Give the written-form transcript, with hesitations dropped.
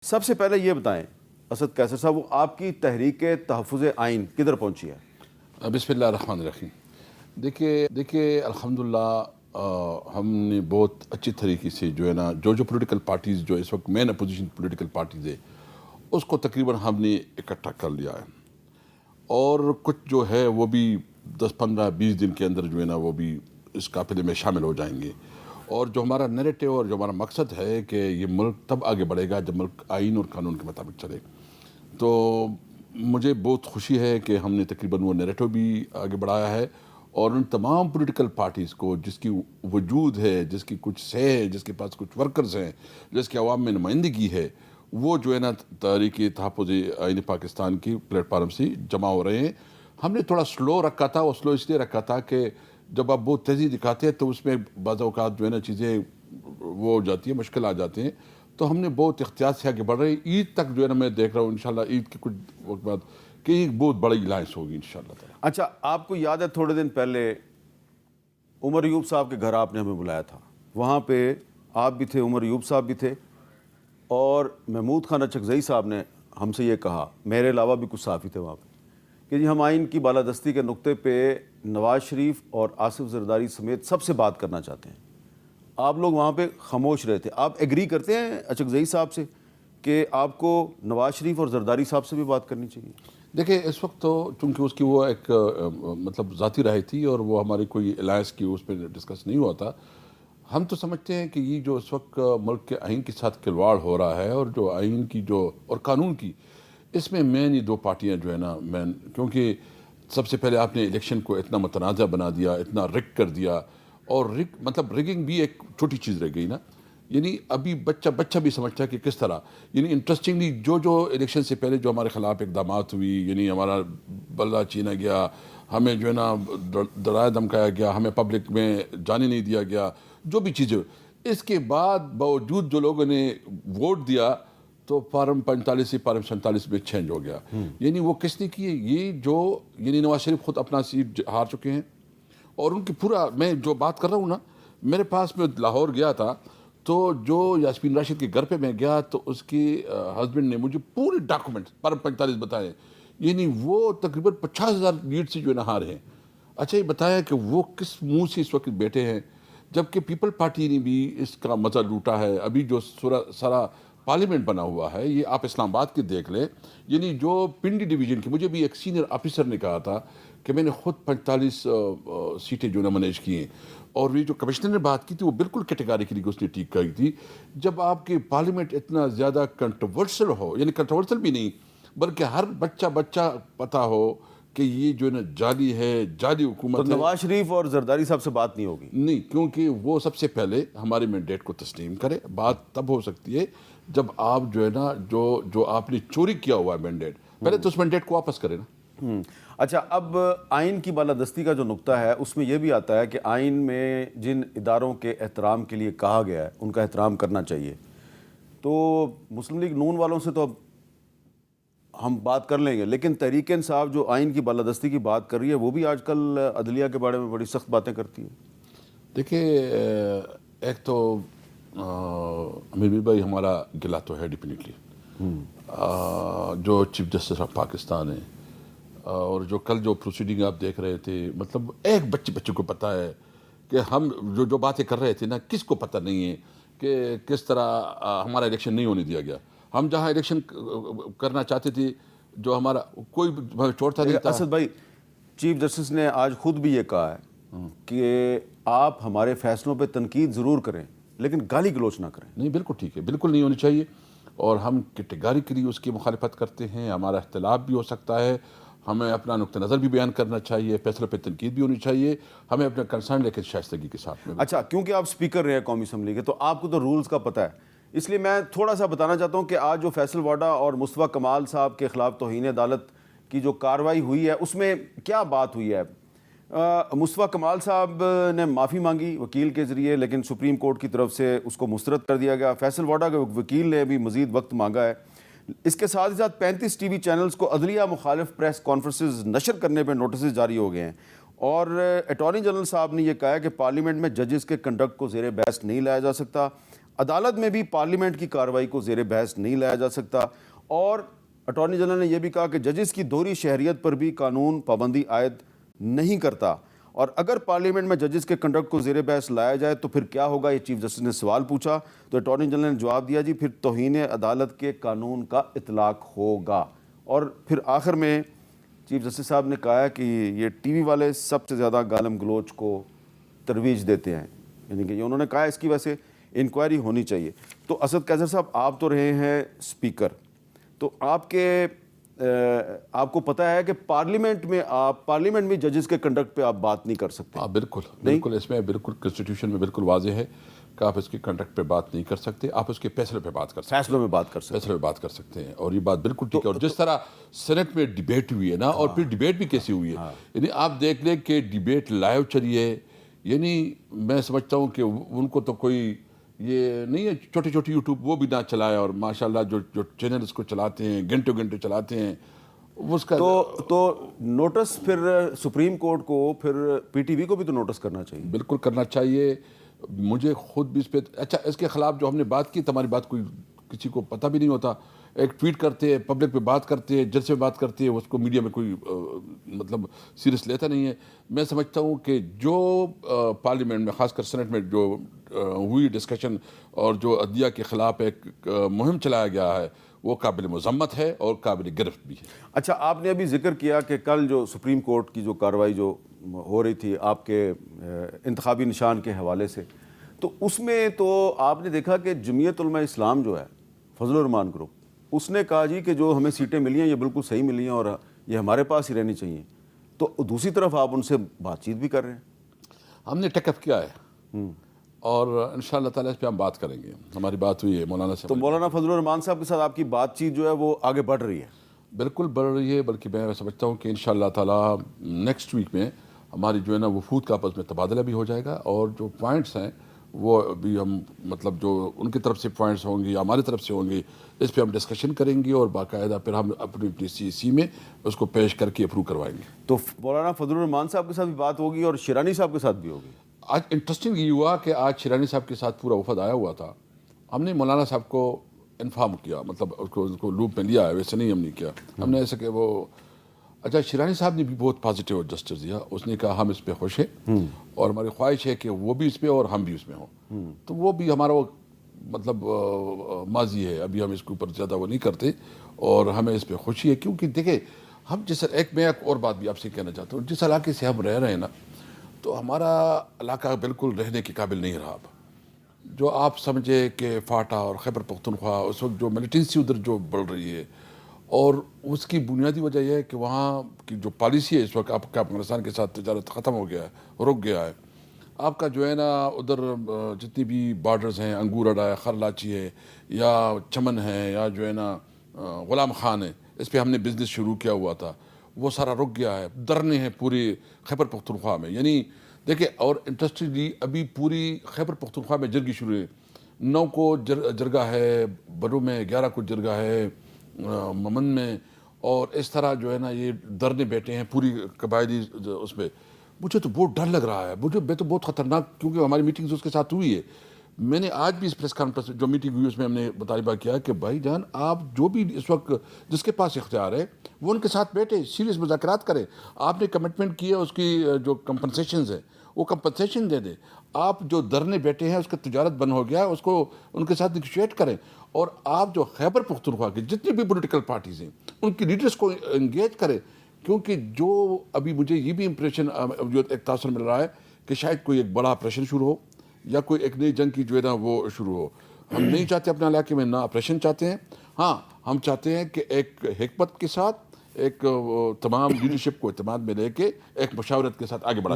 سب سے پہلے یہ بتائیں اسد قیصر صاحب، وہ آپ کی تحریک تحفظ آئین کدھر پہنچی ہے؟ بسم اللہ الرحمن الرحیم۔ دیکھیے الحمدللہ ہم نے بہت اچھی طریقے سے جو ہے نا جو پولیٹیکل پارٹیز جو اس وقت مین اپوزیشن پولیٹیکل پارٹیز ہے اس کو تقریباً ہم نے اکٹھا کر لیا ہے، اور کچھ جو ہے وہ بھی 10-15-20 دن کے اندر جو ہے نا وہ بھی اس قافلے میں شامل ہو جائیں گے۔ اور جو ہمارا نیریٹو اور جو ہمارا مقصد ہے کہ یہ ملک تب آگے بڑھے گا جب ملک آئین اور قانون کے مطابق چلے، تو مجھے بہت خوشی ہے کہ ہم نے تقریباً وہ نیریٹو بھی آگے بڑھایا ہے، اور ان تمام پولیٹیکل پارٹیز کو جس کی وجود ہے، جس کی کچھ سے ہے، جس کے پاس کچھ ورکرز ہیں، جس کی عوام میں نمائندگی ہے، وہ جو ہے نا تحریک تحفظ آئین پاکستان کی پلیٹ فارم سے جمع ہو رہے ہیں۔ ہم نے تھوڑا سلو رکھا تھا، اور سلو اس لیے رکھا تھا کہ جب آپ بہت تیزی دکھاتے ہیں تو اس میں بعض اوقات جو ہے نا چیزیں وہ ہو جاتی ہیں، مشکل آ جاتے ہیں، تو ہم نے بہت احتیاط سے آگے بڑھ رہے ہیں۔ عید تک جو ہے نا میں دیکھ رہا ہوں انشاءاللہ عید کے کچھ وقت بعد کہ ایک بہت بڑی الائنس ہوگی انشاءاللہ تعالی۔ اچھا، آپ کو یاد ہے تھوڑے دن پہلے عمر ایوب صاحب کے گھر آپ نے ہمیں بلایا تھا، وہاں پہ آپ بھی تھے، عمر ایوب صاحب بھی تھے، اور محمود خان اچکزئی صاحب نے ہم سے یہ کہا، میرے علاوہ بھی کچھ صحافی تھے وہاں پہ، کہ جی ہم آئین کی بالادستی کے نقطے پہ نواز شریف اور آصف زرداری سمیت سب سے بات کرنا چاہتے ہیں۔ آپ لوگ وہاں پہ خاموش رہے تھے۔ آپ ایگری کرتے ہیں اچکزئی صاحب سے کہ آپ کو نواز شریف اور زرداری صاحب سے بھی بات کرنی چاہیے؟ دیکھیں اس وقت تو چونکہ اس کی وہ ایک مطلب ذاتی رائے تھی، اور وہ ہماری کوئی الائنس کی اس پہ ڈسکس نہیں ہوا تھا۔ ہم تو سمجھتے ہیں کہ یہ جو اس وقت ملک کے آئین کے ساتھ کھلواڑ ہو رہا ہے، اور جو آئین کی جو اور قانون کی، اس میں مین یہ دو پارٹیاں جو ہے نا مین، کیونکہ سب سے پہلے آپ نے الیکشن کو اتنا متنازع بنا دیا، اتنا رگ کر دیا، اور مطلب رگنگ بھی ایک چھوٹی چیز رہ گئی نا، یعنی ابھی بچہ بھی سمجھتا ہے کہ کس طرح، یعنی انٹرسٹنگلی جو الیکشن سے پہلے جو ہمارے خلاف اقدامات ہوئی، یعنی ہمارا بلہ چھینا گیا، ہمیں جو ہے نا ڈرایا دھمکایا گیا، ہمیں پبلک میں جانے نہیں دیا گیا، جو بھی چیزیں، اس کے بعد باوجود جو لوگوں نے ووٹ دیا تو فارم 45 سے فارم 47 میں چینج ہو گیا۔ یعنی وہ کس نے کیے؟ یہ جو یعنی نواز شریف خود اپنا سیٹ ہار چکے ہیں، اور ان کی پورا، میں جو بات کر رہا ہوں نا، میرے پاس میں لاہور گیا تھا، تو جو یاسمین راشد کے گھر پہ میں گیا تو اس کی ہسبینڈ نے مجھے پورے ڈاکومنٹ فارم 45 بتائے، یعنی وہ تقریباً 50,000 لیڈ سے جو ہے نا ہار ہیں۔ اچھا یہ بتایا کہ وہ کس منہ سے اس وقت بیٹھے ہیں، جبکہ پیپل پارٹی نے بھی اس کا مزہ لوٹا ہے۔ ابھی جو سارا پارلیمنٹ بنا ہوا ہے، یہ آپ اسلام آباد کے دیکھ لیں، یعنی جو پنڈی ڈویژن کی، مجھے بھی ایک سینئر آفیسر نے کہا تھا کہ میں نے خود 45 سیٹیں جو ہے نا مینیج کی ہیں، اور یہ جو کمشنر نے بات کی تھی وہ بالکل کیٹیگریکلی اس نے ٹھیک کہی تھی۔ جب آپ کے پارلیمنٹ اتنا زیادہ کنٹروورسل ہو، یعنی کنٹروورسل بھی نہیں بلکہ ہر بچہ پتہ ہو کہ یہ جو ہے نا جعلی ہے، جعلی حکومت تو ہے، نواز شریف اور زرداری صاحب سے بات نہیں ہوگی؟ نہیں، کیونکہ وہ سب سے پہلے ہمارے مینڈیٹ کو تسلیم کرے۔ بات تب ہو سکتی ہے جب آپ جو ہے نا جو آپ نے چوری کیا ہوا ہے مینڈیٹ، پہلے تو اس مینڈیٹ کو واپس کرے نا۔ اچھا، اب آئین کی بالادستی کا جو نقطہ ہے اس میں یہ بھی آتا ہے کہ آئین میں جن اداروں کے احترام کے لیے کہا گیا ہے ان کا احترام کرنا چاہیے، تو مسلم لیگ نون والوں سے تو اب ہم بات کر لیں گے، لیکن تحریک انصاف جو آئین کی بالادستی کی بات کر رہی ہے وہ بھی آج کل عدلیہ کے بارے میں بڑی سخت باتیں کرتی ہے۔ دیکھیں ایک تو امیر بھائی ہمارا گلہ تو ہے ڈیفینیٹلی، جو چیف جسٹس آف پاکستان ہے، اور جو کل جو پروسیڈنگ آپ دیکھ رہے تھے، مطلب ایک بچے کو پتہ ہے کہ ہم جو باتیں کر رہے تھے نا، کس کو پتہ نہیں ہے کہ کس طرح ہمارا الیکشن نہیں ہونے دیا گیا۔ ہم جہاں الیکشن کرنا چاہتے تھے، جو ہمارا کوئی چھوڑتا نہیں تھا۔ اسد بھائی، چیف جسٹس نے آج خود بھی یہ کہا ہے کہ آپ ہمارے فیصلوں پہ تنقید ضرور کریں لیکن گالی گلوچ نہ کریں۔ نہیں، بالکل ٹھیک ہے، بالکل نہیں ہونی چاہیے، اور ہم کیٹیگریکلی اس کی مخالفت کرتے ہیں۔ ہمارا اختلاف بھی ہو سکتا ہے، ہمیں اپنا نقطہ نظر بھی بیان کرنا چاہیے، فیصلوں پہ تنقید بھی ہونی چاہیے، ہمیں اپنا کنسرن لے کے شائستگی کے ساتھ میں۔ اچھا، کیونکہ آپ سپیکر رہے ہیں قومی اسمبلی کے تو آپ کو تو رولز کا پتہ ہے، اس لیے میں تھوڑا سا بتانا چاہتا ہوں کہ آج جو فیصل واڈا اور مصطفیٰ کمال صاحب کے خلاف توہین عدالت کی جو کارروائی ہوئی ہے اس میں کیا بات ہوئی ہے؟ مصطفیٰ کمال صاحب نے معافی مانگی وکیل کے ذریعے، لیکن سپریم کورٹ کی طرف سے اس کو مسترد کر دیا گیا۔ فیصل واڈا کے وکیل نے بھی مزید وقت مانگا ہے۔ اس کے ساتھ ہی ساتھ 35 ٹی وی چینلز کو عدلیہ مخالف پریس کانفرنسز نشر کرنے پہ نوٹسز جاری ہو گئے ہیں، اور اٹارنی جنرل صاحب نے یہ کہا ہے کہ پارلیمنٹ میں ججز کے کنڈکٹ کو زیر بحث نہیں لایا جا سکتا۔ عدالت میں بھی پارلیمنٹ کی کارروائی کو زیر بحث نہیں لایا جا سکتا، اور اٹارنی جنرل نے یہ بھی کہا کہ ججز کی دوہری شہریت پر بھی قانون پابندی عائد نہیں کرتا، اور اگر پارلیمنٹ میں ججز کے کنڈکٹ کو زیر بحث لایا جائے تو پھر کیا ہوگا، یہ چیف جسٹس نے سوال پوچھا تو اٹارنی جنرل نے جواب دیا جی پھر توہین عدالت کے قانون کا اطلاق ہوگا۔ اور پھر آخر میں چیف جسٹس صاحب نے کہا کہ یہ ٹی وی والے سب سے زیادہ گالم گلوچ کو ترویج دیتے ہیں، یعنی کہ یہ انہوں نے کہا اس کی وجہ سے انکوائری ہونی چاہیے۔ تو اسد قیصر صاحب، آپ تو رہے ہیں اسپیکر، تو آپ کو پتہ ہے کہ پارلیمنٹ میں ججز کے کنڈکٹ پہ آپ بات نہیں کر سکتے۔ ہاں بالکل، اس میں بالکل کنسٹیٹیوشن میں بالکل واضح ہے کہ آپ اس کے کنڈکٹ پہ بات نہیں کر سکتے، آپ اس کے فیصلے پہ بات کر سکتے ہیں، فیصلوں میں بات کر سکتے ہیں، فیصلے پہ بات کر سکتے ہیں، اور یہ بات بالکل ٹھیک ہے۔ اور جس طرح سینٹ میں ڈیبیٹ ہوئی ہے نا، اور پھر ڈیبیٹ بھی کیسی ہوئی ہے، یعنی آپ دیکھ لیں کہ ڈیبیٹ لائیو چلی ہے، یعنی میں سمجھتا ہوں کہ ان کو تو کوئی یہ نہیں ہے چھوٹی چھوٹی یوٹیوب وہ بھی نہ چلائے، اور ماشاءاللہ جو چینلز کو چلاتے ہیں گھنٹوں گھنٹوں چلاتے ہیں اس کا تو نوٹس پھر سپریم کورٹ کو، پھر پی ٹی وی کو بھی تو نوٹس کرنا چاہیے۔ بالکل کرنا چاہیے۔ مجھے خود بھی اس پہ اچھا اس کے خلاف جو ہم نے بات کی، ہماری بات کوئی کسی کو پتہ بھی نہیں ہوتا، ایک ٹویٹ کرتے ہیں، پبلک پہ بات کرتے ہیں، جج سے بات کرتے ہیں، اس کو میڈیا میں کوئی مطلب سیریس لیتا نہیں ہے۔ میں سمجھتا ہوں کہ جو پارلیمنٹ میں خاص کر سینٹ میں جو ہوئی ڈسکشن اور جو عدلیہ کے خلاف ایک مہم چلایا گیا ہے، وہ قابل مذمت ہے اور قابل گرفت بھی ہے۔ اچھا، آپ نے ابھی ذکر کیا کہ کل جو سپریم کورٹ کی جو کارروائی جو ہو رہی تھی آپ کے انتخابی نشان کے حوالے سے، تو اس میں تو آپ نے دیکھا کہ جمعیت علماء اسلام جو ہے، فضل الرحمان گروپ، اس نے کہا جی کہ جو ہمیں سیٹیں ملی ہیں یہ بالکل صحیح ملی ہیں اور یہ ہمارے پاس ہی رہنی چاہیے، تو دوسری طرف آپ ان سے بات چیت بھی کر رہے ہیں۔ ہم نے ٹیک اپ کیا ہے اور انشاءاللہ تعالیٰ اس پہ ہم بات کریں گے، ہماری بات ہوئی ہے مولانا سے۔ تو مولانا فضل الرحمان صاحب کے ساتھ آپ کی بات چیت جو ہے وہ آگے بڑھ رہی ہے؟ بالکل بڑھ رہی ہے، بلکہ میں سمجھتا ہوں کہ انشاءاللہ تعالیٰ نیکسٹ ویک میں ہماری جو ہے نا وفود کا آپس میں تبادلہ بھی ہو جائے گا، اور جو پوائنٹس ہیں وہ بھی ہم مطلب جو ان کی طرف سے پوائنٹس ہوں گے یا ہماری طرف سے ہوں گے، اس پہ ہم ڈسکشن کریں گے، اور باقاعدہ پھر ہم اپنی سی سی میں اس کو پیش کر کے اپروو کروائیں گے۔ تو مولانا فضل الرحمان صاحب کے ساتھ بھی بات ہوگی اور شیرانی صاحب کے ساتھ بھی ہوگی؟ آج انٹرسٹنگ یہ ہوا کہ آج شیرانی صاحب کے ساتھ پورا وفد آیا ہوا تھا، ہم نے مولانا صاحب کو انفارم کیا، مطلب اس کو لوپ میں لیا ہے، ویسے نہیں ہم نے کیا، ہم نے ایسا کہ وہ اچھا شیرانی صاحب نے بھی بہت پازیٹیو جسٹس دیا، اس نے کہا ہم اس پہ خوش ہیں اور ہماری خواہش ہے کہ وہ بھی اس پہ اور ہم بھی اس میں ہوں، تو وہ بھی ہمارا وہ مطلب ماضی ہے، ابھی ہم اس کے اوپر زیادہ وہ نہیں کرتے، اور ہمیں اس پہ خوشی ہے، کیونکہ دیکھیں ہم میں ایک اور بات بھی آپ سے کہنا چاہتا ہوں، جس علاقے سے ہم رہ رہے ہیں نا، تو ہمارا علاقہ بالکل رہنے کے قابل نہیں رہا اب۔ جو آپ سمجھے کہ فاٹا اور خیبر پختونخوا اس وقت جو ملیٹنسی ادھر جو بڑھ رہی ہے، اور اس کی بنیادی وجہ یہ ہے کہ وہاں کی جو پالیسی ہے اس وقت آپ کا افغانستان کے ساتھ تجارت ختم ہو گیا ہے، رک گیا ہے۔ آپ کا جو ہے نا ادھر جتنی بھی بارڈرز ہیں، انگور اڈا ہے، خرلاچی ہے، یا چمن ہے، یا جو ہے نا غلام خان ہے، اس پہ ہم نے بزنس شروع کیا ہوا تھا، وہ سارا رک گیا ہے، درنے ہیں پوری خیبر پختونخوا میں۔ یعنی دیکھیں، اور انٹرسٹنگلی ابھی پوری خیبر پختونخوا میں جرگی شروع ہے، 9 کو جرگہ ہے برو میں، 11 کو جرگہ ہے ممن میں، اور اس طرح جو ہے نا یہ درنے بیٹھے ہیں پوری قبائلی اس میں۔ مجھے تو بہت ڈر لگ رہا ہے، میں تو بہت خطرناک، کیونکہ ہماری میٹنگز اس کے ساتھ ہوئی ہے۔ میں نے آج بھی اس پریس کانفرنس جو میٹنگ ہوئی اس میں ہم نے مطالبہ کیا کہ بھائی جان، آپ جو بھی اس وقت جس کے پاس اختیار ہے وہ ان کے ساتھ بیٹھے، سیریس مذاکرات کریں۔ آپ نے کمٹمنٹ کی ہے اس کی جو کمپنسیشنز ہیں وہ کمپنسیشن دے دیں۔ آپ جو درنے بیٹھے ہیں اس کا تجارت بند ہو گیا ہے، اس کو ان کے ساتھ نیگوشیٹ کریں، اور آپ جو خیبر پختونخوا کی جتنی بھی پولیٹیکل پارٹیز ہیں ان کی لیڈرز کو انگیج کریں، کیونکہ جو ابھی مجھے یہ بھی امپریشن جو ایک تاثر مل رہا ہے کہ شاید کوئی ایک بڑا آپریشن شروع ہو، یا کوئی ایک نئی جنگ کی جو ہے نا وہ شروع ہو۔ ہم نہیں چاہتے اپنے علاقے میں نہ آپریشن چاہتے ہیں، ہاں ہم چاہتے ہیں کہ ایک حکمت کے ساتھ ایک تمام لیڈرشپ کو اعتماد میں لے کے ایک مشاورت کے ساتھ آگے بڑھا